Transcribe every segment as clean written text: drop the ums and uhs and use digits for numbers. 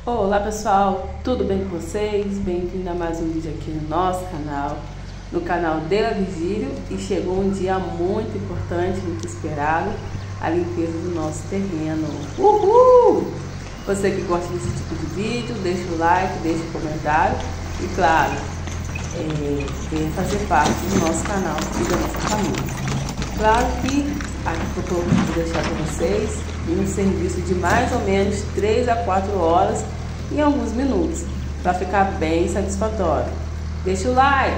Olá pessoal, tudo bem com vocês? Bem-vindo a mais um vídeo aqui no nosso canal, no canal Deila Virgílio. E chegou um dia muito importante, muito esperado, a limpeza do nosso terreno. Uhul! Você que gosta desse tipo de vídeo, deixa o like, deixa o comentário e claro, venha fazer parte do nosso canal e da nossa família. Claro que aqui eu vou deixar para vocês um serviço de mais ou menos 3 a 4 horas em alguns minutos, para ficar bem satisfatório. Deixa o like!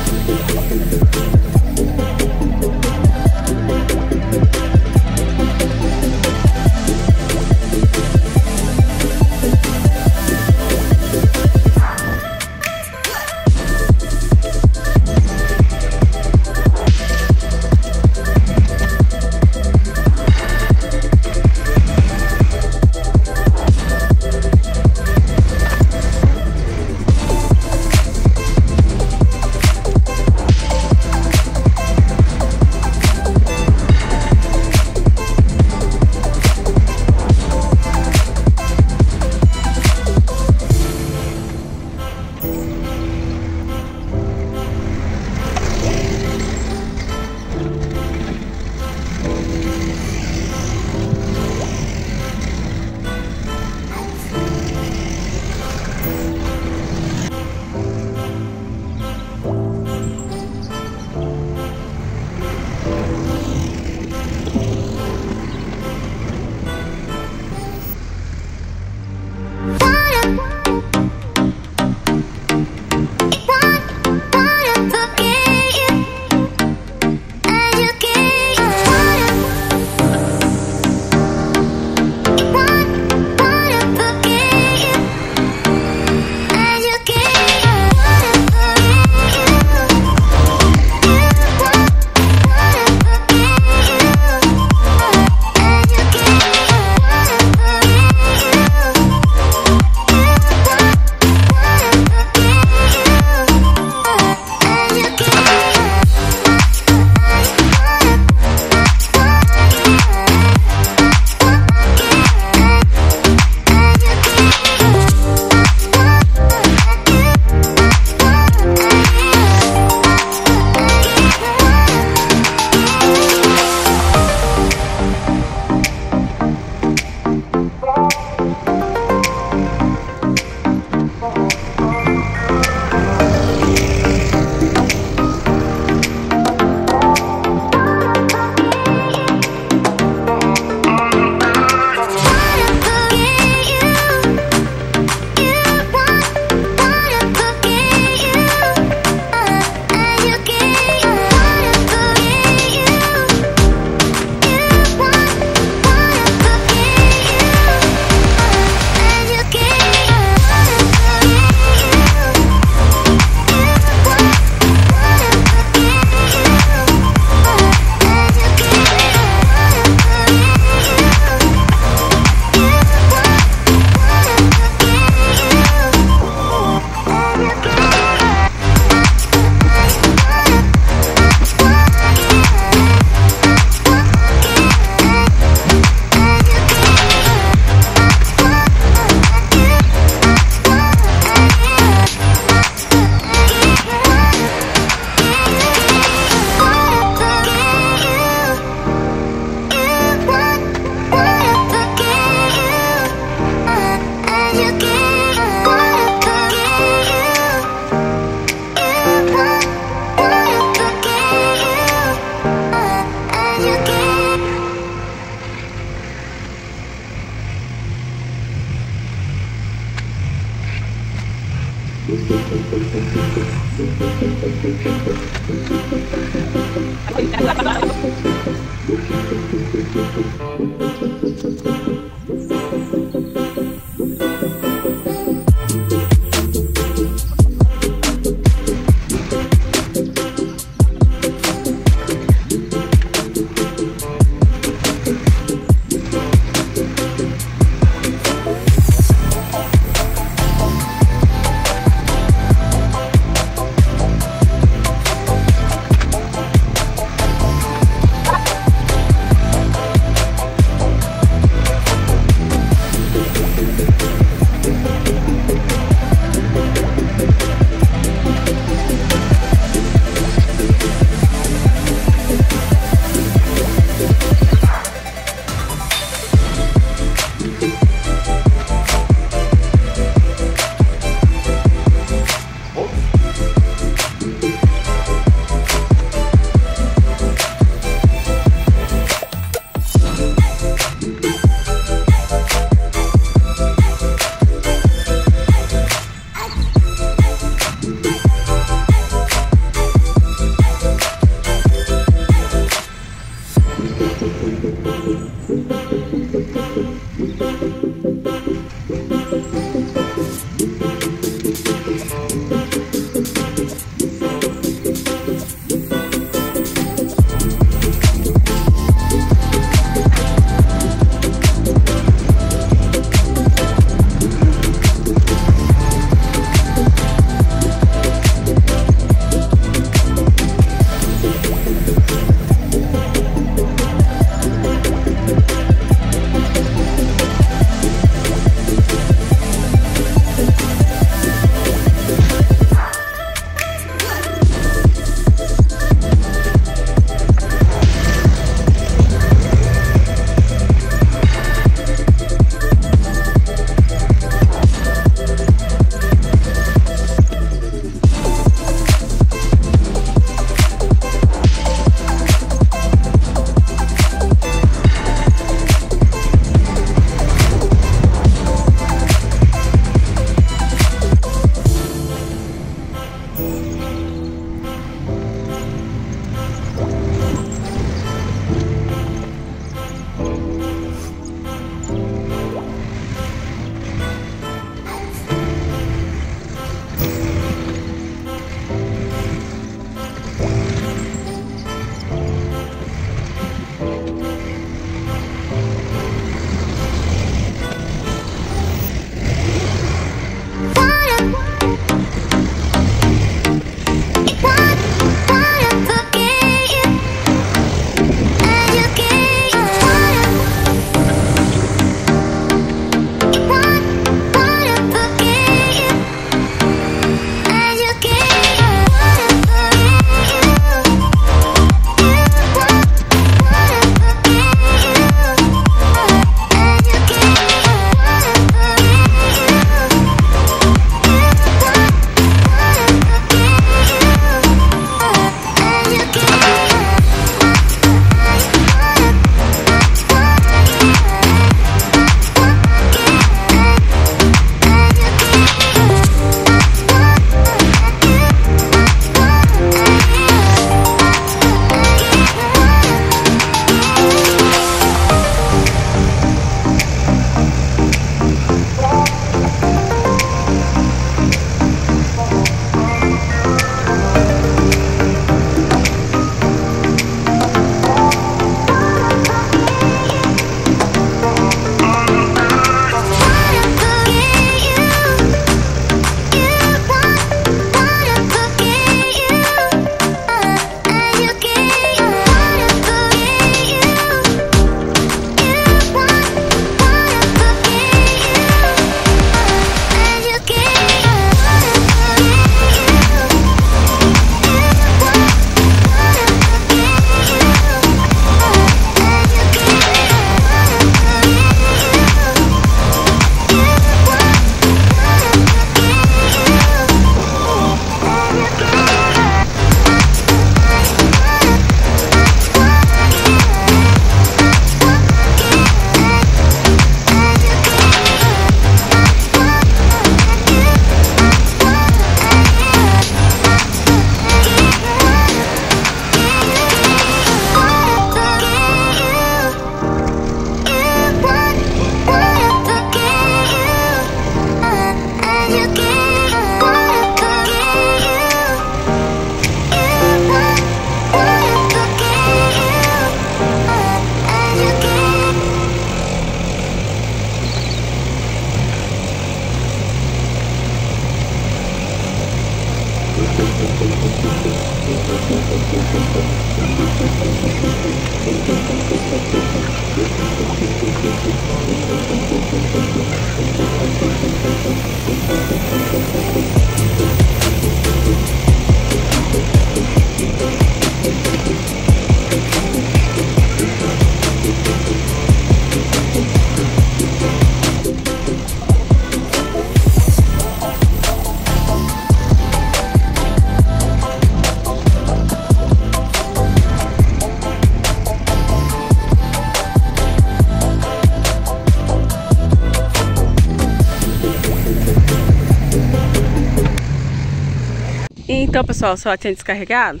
Então, pessoal, só tinha descarregado,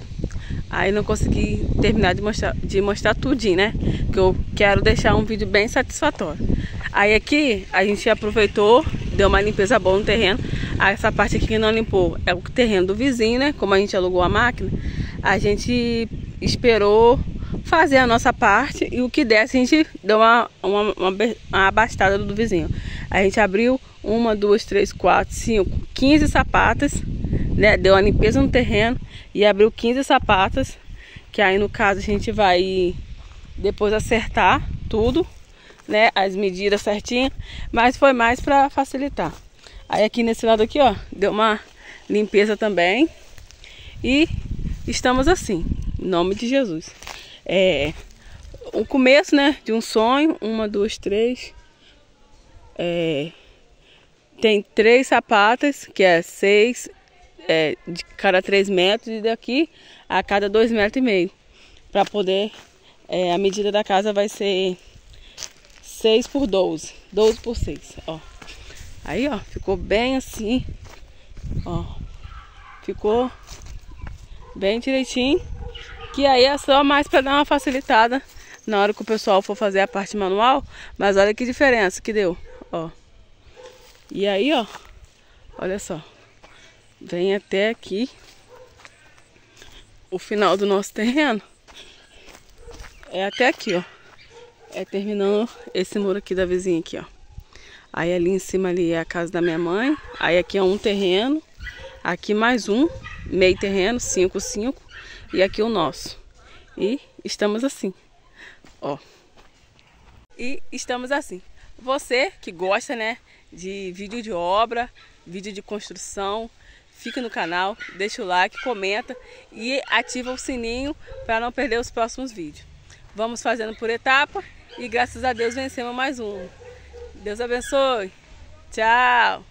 aí não consegui terminar de mostrar tudinho, né? Que eu quero deixar um vídeo bem satisfatório. Aí aqui a gente aproveitou, deu uma limpeza boa no terreno. Aí essa parte aqui que não limpou é o terreno do vizinho, né? Como a gente alugou a máquina, a gente esperou fazer a nossa parte e o que desce a gente deu uma abastada do vizinho. A gente abriu 1, 2, 3, 4, 5, 15 sapatas, né? Deu uma limpeza no terreno e abriu 15 sapatas, que aí no caso a gente vai depois acertar tudo, né? As medidas certinhas, mas foi mais para facilitar. Aí aqui nesse lado aqui, ó, deu uma limpeza também e estamos assim, em nome de Jesus. O começo, né, de um sonho. 1, 2, 3. Tem 3 sapatas, que é 6 de cada 3 metros, e daqui a cada 2,5 metros. Para poder, a medida da casa vai ser 6 por 12, 12 por 6, ó. Aí, ó, ficou bem assim, ó. Ficou bem direitinho. Que aí é só mais para dar uma facilitada na hora que o pessoal for fazer a parte manual. Mas olha que diferença que deu, ó. E aí, ó, olha só, vem até aqui o final do nosso terreno. É até aqui, ó. É terminando esse muro aqui da vizinha aqui, ó. Aí ali em cima ali é a casa da minha mãe. Aí aqui é um terreno. Aqui mais um, meio terreno, 5, 5. E aqui o nosso. E estamos assim, ó. E estamos assim. Você que gosta, né, de vídeo de obra, vídeo de construção, fica no canal, deixa o like, comenta e ativa o sininho para não perder os próximos vídeos. Vamos fazendo por etapa e graças a Deus vencemos mais um. Deus abençoe. Tchau.